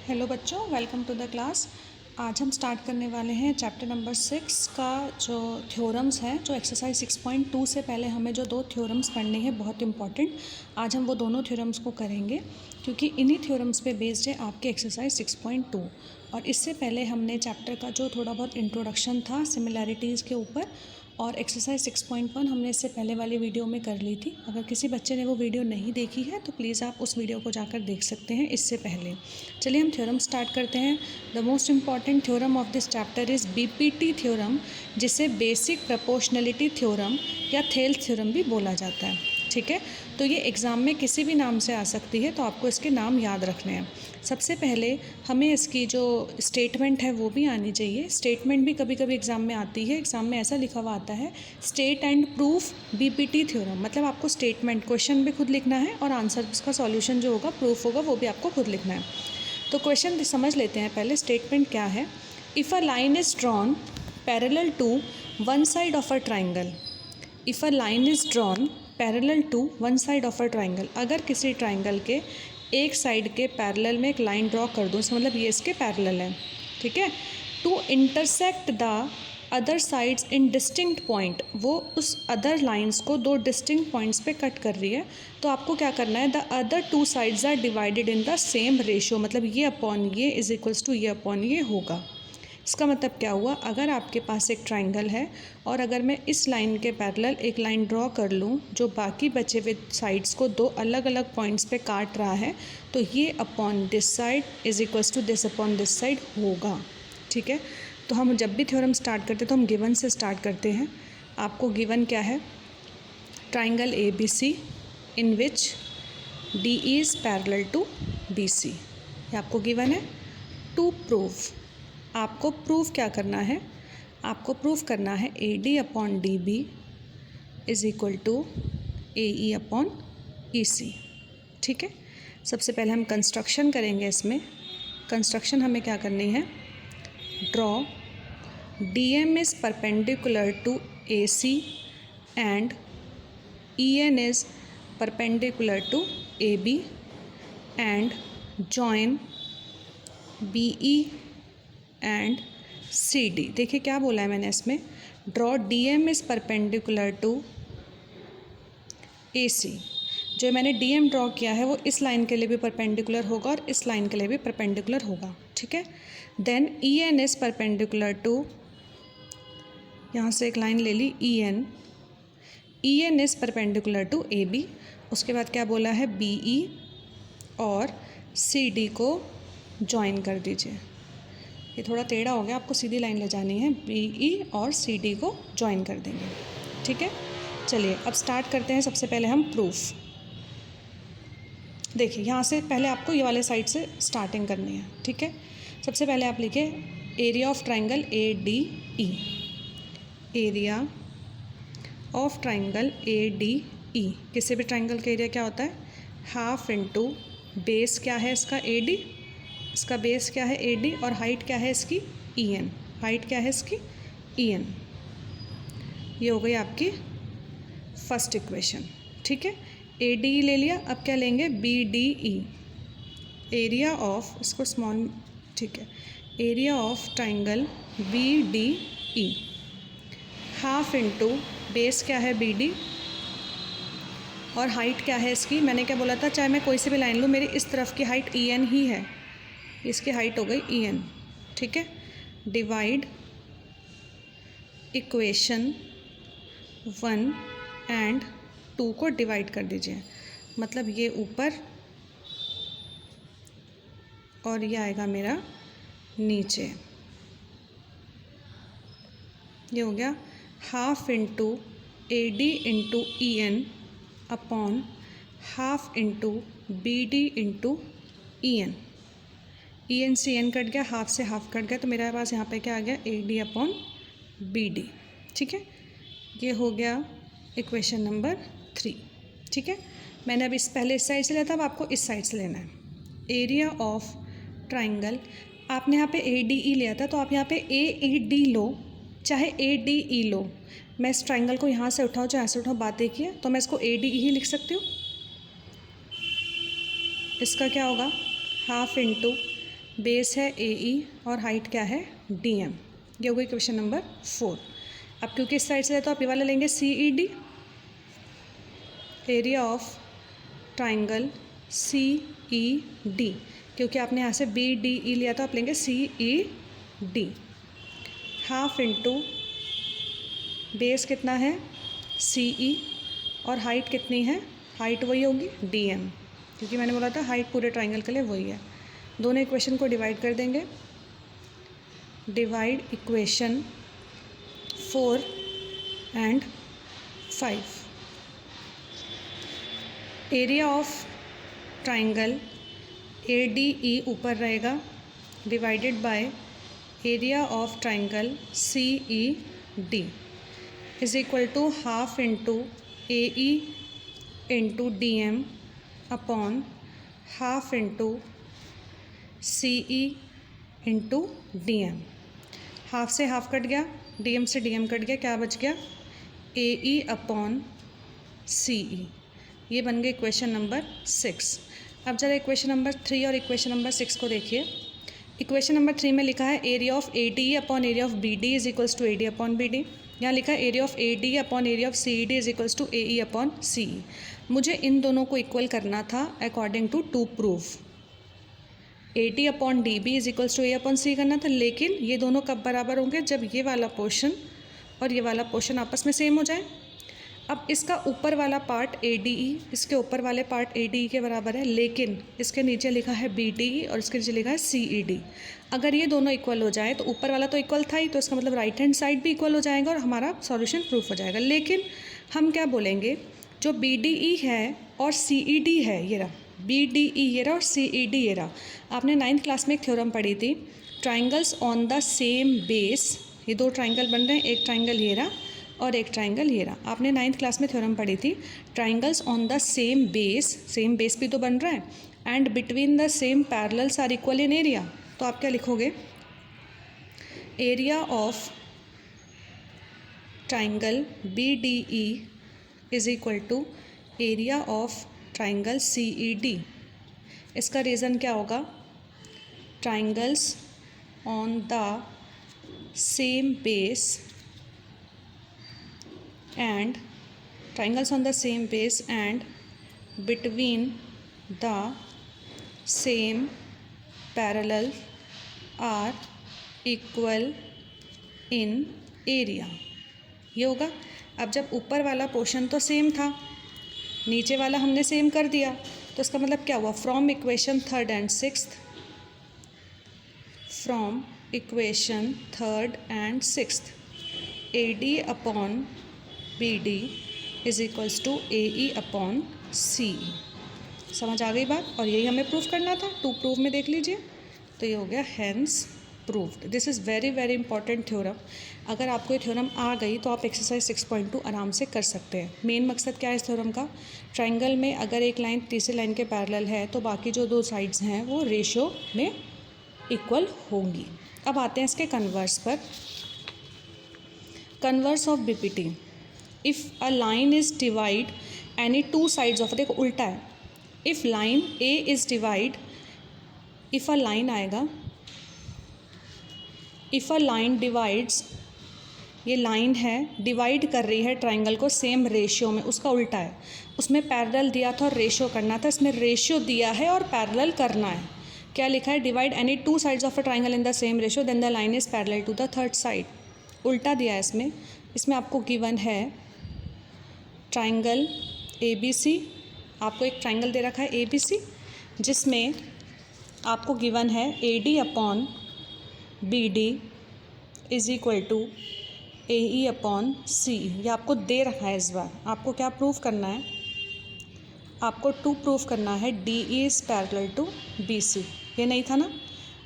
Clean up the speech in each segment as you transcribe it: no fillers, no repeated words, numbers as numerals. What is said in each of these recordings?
Hello बच्चों, welcome to the class. आज हम स्टार्ट करने वाले हैं चैप्टर नंबर 6 का जो थ्योरम्स हैं, जो एक्सरसाइज 6.2 से पहले हमें जो 2 थ्योरम्स पढ़ने हैं बहुत इंपॉर्टेंट। आज हम वो दोनों थ्योरम्स को करेंगे क्योंकि इन्हीं थ्योरम्स पे बेस्ड है आपके एक्सरसाइज 6.2। और इससे पहले हमने चैप्टर का जो थोड़ा बहुत इंट्रोडक्शन था सिमिलैरिटीज़ के ऊपर, और एक्सरसाइज 6.1 हमने इससे पहले वाली वीडियो में कर ली थी। अगर किसी बच्चे ने वो वीडियो नहीं देखी है तो प्लीज़ आप उस वीडियो को जाकर देख सकते हैं इससे पहले। चलिए हम थ्योरम स्टार्ट करते हैं। The most important theorem of this chapter is BPT theorem, जिसे बेसिक प्रोपोर्शनलिटी थ्योरम या थेल्स थ्योरम भी बोला जाता है। ठीक है, तो ये एग्ज़ाम में किसी भी नाम से आ सकती है, तो आपको इसके नाम याद रखने हैं। सबसे पहले हमें इसकी जो स्टेटमेंट है वो भी आनी चाहिए। स्टेटमेंट भी कभी कभी एग्ज़ाम में आती है। एग्ज़ाम में ऐसा लिखा हुआ आता है, state and proof BPT theorem. मतलब आपको स्टेटमेंट, क्वेश्चन भी खुद लिखना है और आंसर, उसका सॉल्यूशन जो होगा, प्रूफ होगा, वो भी आपको खुद लिखना है। तो क्वेश्चन समझ लेते हैं पहले। स्टेटमेंट क्या है? If a line is drawn parallel to one side of a triangle. If a line is drawn parallel to one side of a triangle, अगर किसी ट्राइंगल के एक साइड के पैरेलल में एक लाइन ड्रॉ कर दूँ, इसका मतलब ये इसके पैरेलल है। ठीक है, to intersect the other sides in distinct point, वो उस अदर लाइंस को दो डिस्टिंक्ट पॉइंट्स पे कट कर रही है। तो आपको क्या करना है, the other two sides are divided in the same ratio, मतलब ये अपॉन ये इज इक्वल्स टू ये अपॉन ये होगा। इसका मतलब क्या हुआ, अगर आपके पास एक ट्राइंगल है और अगर मैं इस लाइन के पैरेलल एक लाइन ड्रॉ कर लूँ जो बाकी बचे हुए साइड्स को दो अलग अलग पॉइंट्स पे काट रहा है, तो ये upon this side is equals to this upon this side होगा। ठीक है, तो हम जब भी थ्योरम स्टार्ट करते हैं तो हम गिवन से स्टार्ट करते हैं। आपको गिवन क्या है? Triangle A B C in which D is parallel to B C, ये आपको गिवन है। टू प्रूव, आपको प्रूफ क्या करना है? आपको प्रूफ करना है A D upon D B is equal to A E upon E C. ठीक है, सबसे पहले हम कंस्ट्रक्शन करेंगे। इसमें कंस्ट्रक्शन हमें क्या करनी है? Draw D M is perpendicular to A C and E N is perpendicular to A B and join B E and C D. देखिए क्या बोला है मैंने इसमें, draw D M is perpendicular to A C. जो मैंने D M draw किया है वो इस लाइन के लिए भी परपेंडिकुलर होगा और इस लाइन के लिए भी परपेंडिकुलर होगा। ठीक है, then E N is perpendicular to, यहाँ से एक लाइन ले ली E N, E N is perpendicular to A B. उसके बाद क्या बोला है, बी ई और सी डी को ज्वाइन कर दीजिए। ये थोड़ा टेढ़ा हो गया, आपको सीधी लाइन ले जानी है, बी ई और सी डी को ज्वाइन कर देंगे। ठीक है, चलिए अब स्टार्ट करते हैं। सबसे पहले हम प्रूफ, देखिए यहाँ से पहले आपको ये वाले साइड से स्टार्टिंग करनी है। ठीक है, सबसे पहले आप लिखिए area of triangle A D E. Area of triangle A D E, किसी भी ट्राइंगल का एरिया क्या होता है? हाफ इंटू बेस क्या है इसका, ए डी, इसका बेस क्या है ए डी, और हाइट क्या है इसकी, ई एन। हाइट क्या है इसकी, ई एन। ये हो गई आपकी फर्स्ट इक्वेशन। ठीक है, ए डी ले लिया, अब क्या लेंगे, B D E. Area of, इसको स्मॉल, ठीक है, area of triangle B D E, half into base क्या है बी डी, और हाइट क्या है इसकी, मैंने क्या बोला था, चाहे मैं कोई सी भी लाइन लूँ, मेरी इस तरफ की हाइट ई एन ही है, इसकी हाइट हो गई ई एन। ठीक है, डिवाइड इक्वेशन 1 एंड 2 को डिवाइड कर दीजिए, मतलब ये ऊपर और ये आएगा मेरा नीचे। ये हो गया half into A D into E N upon half into B D into E N. E N से एन कट गया, हाफ से हाफ कट गया, तो मेरे पास यहाँ पे क्या आ गया, A D upon B D. ठीक है, ये हो गया इक्वेशन नंबर 3। ठीक है, मैंने अब पहले इस साइड से लिया था, अब आपको इस साइड से लेना है। एरिया ऑफ ट्राइंगल, आपने यहाँ पे ए डी ई लिया था, तो आप यहाँ पे ए ई डी लो, चाहे ए डी ई लो। मैं इस ट्राइंगल को यहाँ से उठाऊँ चाहे ऐसे उठाऊँ, बात एक ही है, तो मैं इसको ए डी ई ही लिख सकती हूँ। इसका क्या होगा, हाफ इंटू बेस है AE और हाइट क्या है DM। ये हो गई क्वेश्चन नंबर 4। अब क्योंकि इस साइड से है तो आप ये वाला लेंगे CED, area of triangle CED, क्योंकि आपने यहाँ से BDE लिया तो आप लेंगे CED। हाफ इंटू बेस कितना है CE और हाइट कितनी है, हाइट वही होगी DM, क्योंकि मैंने बोला था हाइट पूरे ट्राइंगल के लिए वही है। दोनों इक्वेशन को डिवाइड कर देंगे। Divide equation 4 and 5। Area of triangle ADE ऊपर रहेगा, divided by area of triangle CED is equal to half into AE into DM upon half into CE into DM। Half से हाफ कट गया, DM से DM cut गया, क्या बच गया AE upon CE। ये बन गई इक्वेशन नंबर 6। अब जरा इक्वेशन नंबर 3 और इक्वेशन नंबर 6 को देखिए। इक्वेशन नंबर 3 में लिखा है area of ADE upon area of BD is equals to AD upon BD। यहाँ लिखा है area of ADE upon area of CED is equals to AE upon CE। मुझे इन दोनों को इक्वल करना था according to proof. AD upon DB is equals to A upon C करना था, लेकिन ये दोनों कब बराबर होंगे, जब ये वाला पोर्शन और ये वाला पोर्शन आपस में सेम हो जाए। अब इसका ऊपर वाला पार्ट ADE, इसके ऊपर वाले पार्ट ADE के बराबर है, लेकिन इसके नीचे लिखा है BDE और इसके नीचे लिखा है CED। अगर ये दोनों इक्वल हो जाए तो ऊपर वाला तो इक्वल था ही, तो इसका मतलब राइट हैंड साइड भी इक्वल हो जाएगा और हमारा सॉल्यूशन प्रूफ हो जाएगा। लेकिन हम क्या बोलेंगे, जो BDE है और CED है, ये रहा BDE ये रहा और CED ये रहा। आपने 9th क्लास में एक थ्योरम पढ़ी थी, triangles on the same base. ये दो ट्राइंगल बन रहे हैं, एक ट्राइंगल ये रहा और एक ट्राइंगल ये रहा। आपने 9th क्लास में थ्योरम पढ़ी थी, triangles on the same base भी तो बन रहा है, and between the same parallels are equal in area. तो आप क्या लिखोगे, area of triangle BDE is equal to area of triangle CED। इसका रीज़न क्या होगा, triangles on the same base and triangles on the same base and between the same parallel are equal in area। ये होगा। अब जब ऊपर वाला portion तो सेम था, नीचे वाला हमने सेम कर दिया, तो इसका मतलब क्या हुआ, from equation 3rd and 6th, from equation 3rd and 6th AD upon BD is equals to AE upon CE। समझ आ गई बात, और यही हमें प्रूफ करना था। 2 प्रूफ में देख लीजिए, तो ये हो गया hence proved. This is very very important theorem. अगर आपको ये थ्योरम आ गई तो आप एक्सरसाइज 6.2 आराम से कर सकते हैं। मेन मकसद क्या है इस थ्योरम का, ट्राइंगल में अगर एक लाइन तीसरी लाइन के पैरेलल है तो बाकी जो 2 साइड्स हैं वो रेशियो में इक्वल होंगी। अब आते हैं इसके कन्वर्स पर। Converse of BPT, if a line is divide any 2 sides of, देखो उल्टा है, if line A is divide, if a line आएगा, इफ़ अ लाइन डिवाइड्स, ये लाइन है डिवाइड कर रही है ट्राइंगल को सेम रेशियो में, उसका उल्टा है। उसमें पैरेलल दिया था और रेशियो करना था, इसमें रेशियो दिया है और पैरेलल करना है। क्या लिखा है, divide any 2 sides of a triangle in the same ratio then the line is parallel to the 3rd side. उल्टा दिया है इसमें आपको गिवन है ट्राइंगल ABC, आपको एक ट्राइंगल दे रखा है ABC, जिसमें आपको गिवन है AD upon BD is equal to AE upon CE। ये आपको दे रखा है। इस बार आपको क्या प्रूफ करना है, आपको 2 प्रूफ करना है, DE is parallel to BC। ये नहीं था ना।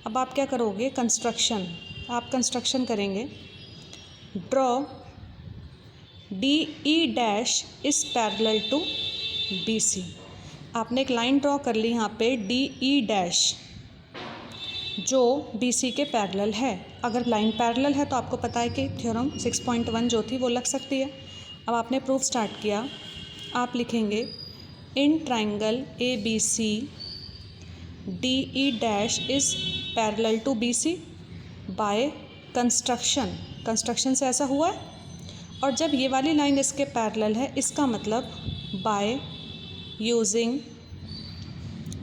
अब आप क्या करोगे, कंस्ट्रक्शन, आप कंस्ट्रक्शन करेंगे, draw DE dash is parallel to BC। आपने एक लाइन ड्रॉ कर ली यहाँ पे DE डैश, जो BC के पैरेलल है। अगर लाइन पैरेलल है तो आपको पता है कि थ्योरम 6.1 जो थी वो लग सकती है। अब आपने प्रूफ स्टार्ट किया, आप लिखेंगे in triangle ABC DE dash is parallel to BC by construction से ऐसा हुआ है। और जब ये वाली लाइन इसके पैरेलल है, इसका मतलब by using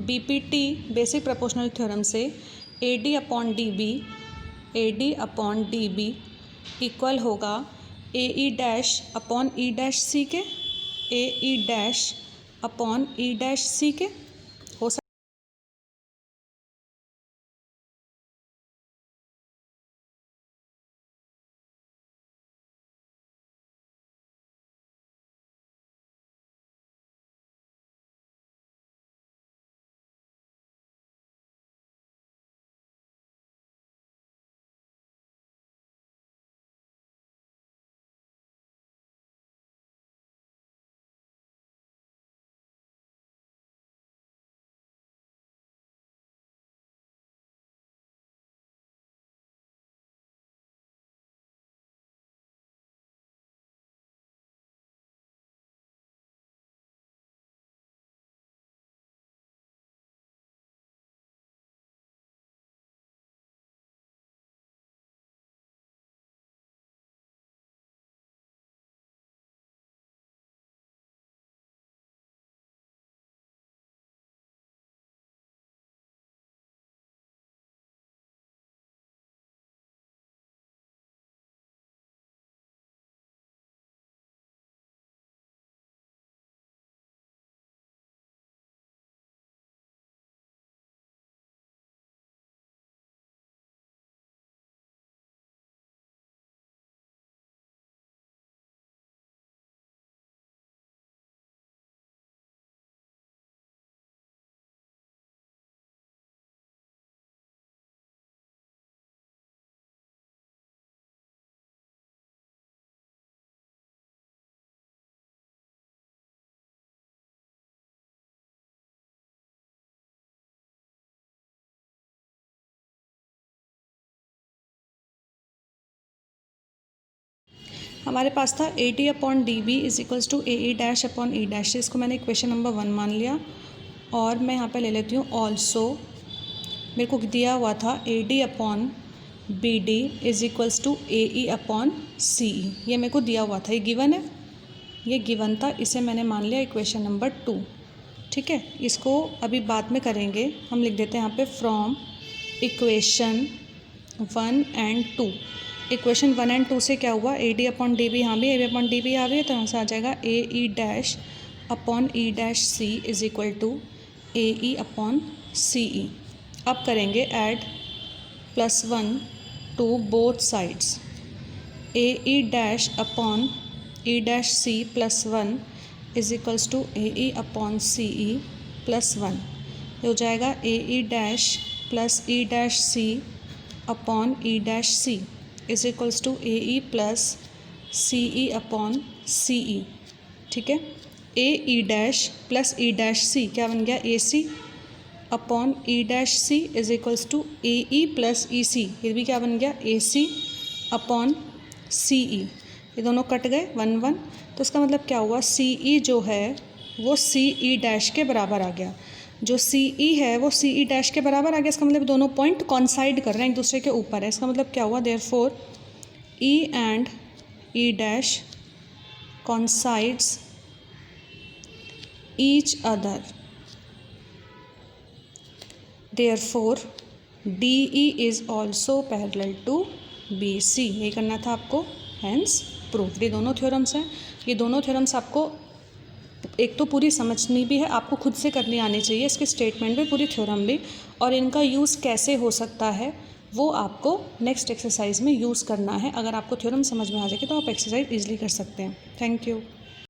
BPT basic proportional theorem से AD अपॉन DB इक्वल होगा AE dash upon E dash C के, AE dash upon E dash C के। हो सकता हमारे पास था AD upon DB is equals to AE dash upon E dash. इसको मैंने इक्वेशन नंबर 1 मान लिया और मैं यहाँ पे ले लेती हूँ ऑल्सो। मेरे को दिया हुआ था AD upon BD is equals to AE upon CE। ये मेरे को दिया हुआ था, ये गिवन है, ये गिवन था, इसे मैंने मान लिया इक्वेशन नंबर 2। ठीक है, इसको अभी बाद में करेंगे। हम लिख देते हैं यहाँ पे from equation 1 and 2। Equation 1 and 2 से क्या हुआ, AD अपॉन DB यहाँ भी AB अपॉन DB आ रही है, तो यहाँ से आ जाएगा AE dash upon E dash C is equal to AE upon CE। अब करेंगे add +1 to both sides. AE dash upon E dash C +1 is equals to AE upon CE +1। ये हो जाएगा AE dash plus E dash C upon E dash C is equals to AE plus CE upon CE। ठीक है, AE dash plus E dash C क्या बन गया, AC upon E dash C is equals to AE plus EC, ये भी क्या बन गया, AC अपॉन CE। ये दोनों कट गए 1 1, तो इसका मतलब क्या हुआ, CE जो है वो CE डैश के बराबर आ गया। जो CE है वो CE डैश के बराबर आ गया। इसका मतलब दोनों पॉइंट कॉन्साइड कर रहे हैं, एक दूसरे के ऊपर है। इसका मतलब क्या हुआ, therefore E and E dash coincides each other, therefore DE is also parallel to BC। यही करना था आपको, हैंस प्रूफ। ये दोनों थ्योरम्स हैं, ये दोनों थ्योरम्स आपको एक तो पूरी समझनी भी है, आपको खुद से करनी आनी चाहिए, इसके स्टेटमेंट भी, पूरी थ्योरम भी, और इनका यूज़ कैसे हो सकता है वो आपको नेक्स्ट एक्सरसाइज में यूज़ करना है। अगर आपको थ्योरम समझ में आ जाएगी तो आप एक्सरसाइज ईजिली कर सकते हैं। Thank you.